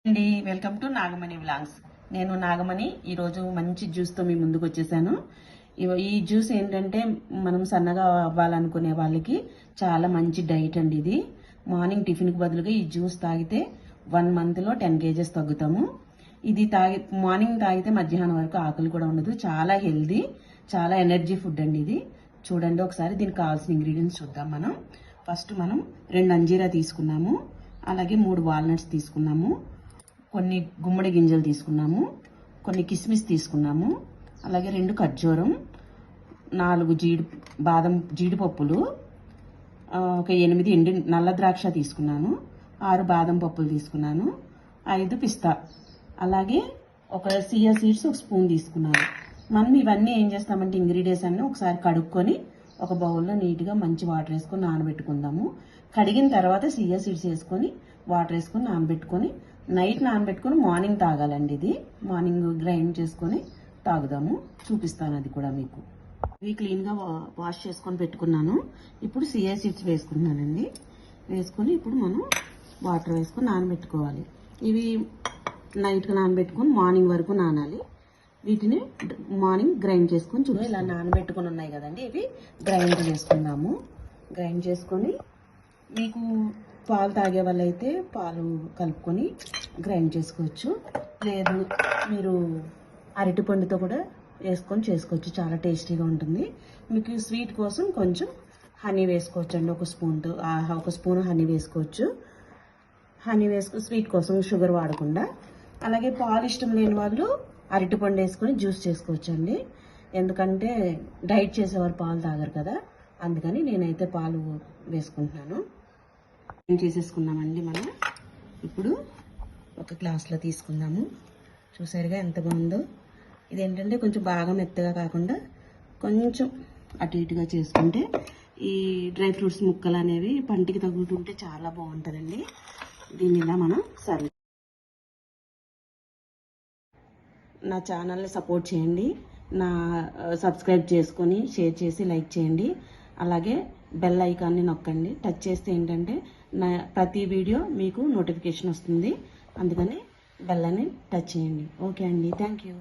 అండి, welcome to Nagamani vlogs. నేను నాగమణి. ఈరోజు మంచి జ్యూస్తో మీ ముందుకు వచ్చేసాను. ఈ జ్యూస్ ఏంటంటే మనం సన్నగా అవ్వాలనుకునే వాళ్ళకి చాలా మంచి డైట్ అండి. ఇది మార్నింగ్ టిఫిన్కి బదులుగా ఈ జ్యూస్ తాగితే 1 monthలో 10 kgs తగ్గుతాము. ఇది మార్నింగ్ తాగితే మధ్యాహ్నం వరకు ఆకలి కూడా ఉండదు. చాలా హెల్దీ, చాలా ఎనర్జీ ఫుడ్ అండి ఇది. చూడండి ఒకసారి దీనికి కావాల్సిన ఇంగ్రీడియంట్స్ చూద్దాం. ఫస్ట్ మనం 2 అంజీరా తీసుకున్నాము, అలాగే 3 వాల్నట్స్ తీసుకున్నాము, కొన్ని గుమ్మడి గింజలు తీసుకున్నాము, కొన్ని కిస్మిస్ తీసుకున్నాము, అలాగే 2 ఖర్జూరం, 4 బాదం జీడిపప్పులు, ఒక 8 ఎండు నల్ల ద్రాక్ష తీసుకున్నాను, 6 బాదం పప్పులు తీసుకున్నాను, 5 పిస్తా, అలాగే ఒక సియా సీడ్స్ ఒక స్పూన్ తీసుకున్నాను. మనం ఇవన్నీ ఏం చేస్తామంటే ఇంగ్రీడియంట్స్ అన్నీ ఒకసారి కడుక్కొని ఒక బౌల్లో నీట్గా మంచి వాటర్ వేసుకొని నానబెట్టుకుందాము. కడిగిన తర్వాత సియా సీడ్స్ వేసుకొని వాటర్ వేసుకొని నానబెట్టుకొని నైట్ నానబెట్టుకొని మార్నింగ్ తాగాలండి. ఇది మార్నింగ్ గ్రైండ్ చేసుకొని తాగుదాము. చూపిస్తాను అది కూడా మీకు. ఇవి క్లీన్గా వాష్ చేసుకొని పెట్టుకున్నాను. ఇప్పుడు సియా సీడ్స్ వేసుకుంటున్నానండి. వేసుకొని ఇప్పుడు మనం వాటర్ వేసుకొని నానబెట్టుకోవాలి. ఇవి నైట్గా నానబెట్టుకొని మార్నింగ్ వరకు నానాలి. వీటిని మార్నింగ్ గ్రైండ్ చేసుకొని ఇలా నానబెట్టుకొని ఉన్నాయి కదండి, ఇవి గ్రైండ్ చేసుకుందాము. గ్రైండ్ చేసుకొని మీకు పాలు తాగే వాళ్ళైతే పాలు కలుపుకొని గ్రైండ్ చేసుకోవచ్చు. లేదు మీరు అరటిపండుతో కూడా వేసుకొని చేసుకోవచ్చు, చాలా టేస్టీగా ఉంటుంది. మీకు స్వీట్ కోసం కొంచెం హనీ వేసుకోవచ్చు అండి. ఒక స్పూన్ హనీ వేసుకోవచ్చు. హనీ స్వీట్ కోసం షుగర్ వాడకుండా. అలాగే పాలు ఇష్టం లేని వాళ్ళు అరటిపండు వేసుకొని జ్యూస్ చేసుకోవచ్చు అండి. ఎందుకంటే డైట్ చేసేవారు పాలు తాగరు కదా, అందుకని నేనైతే పాలు వేసుకుంటున్నాను. చేసేసుకున్నామండి. మనం ఇప్పుడు ఒక గ్లాస్లో తీసుకుందాము. చూసారుగా ఎంత బాగుందో. ఇదేంటంటే కొంచెం బాగా మెత్తగా కాకుండా కొంచెం అటు ఇటుగా చేసుకుంటే ఈ డ్రై ఫ్రూట్స్ ముక్కలు అనేవి పంటికి తగులుతుంటే చాలా బాగుంటుందండి. దీన్ని ఇలా మనం నా ఛానల్ని సపోర్ట్ చేయండి. సబ్స్క్రైబ్ చేసుకొని షేర్ చేసి లైక్ చేయండి. అలాగే బెల్ ఐకాన్ని నొక్కండి. టచ్ చేస్తే ఏంటంటే ప్రతి వీడియో మీకు నోటిఫికేషన్ వస్తుంది. అందుకని బెల్ అని టచ్ చేయండి. ఓకే అండి, థ్యాంక్ యూ.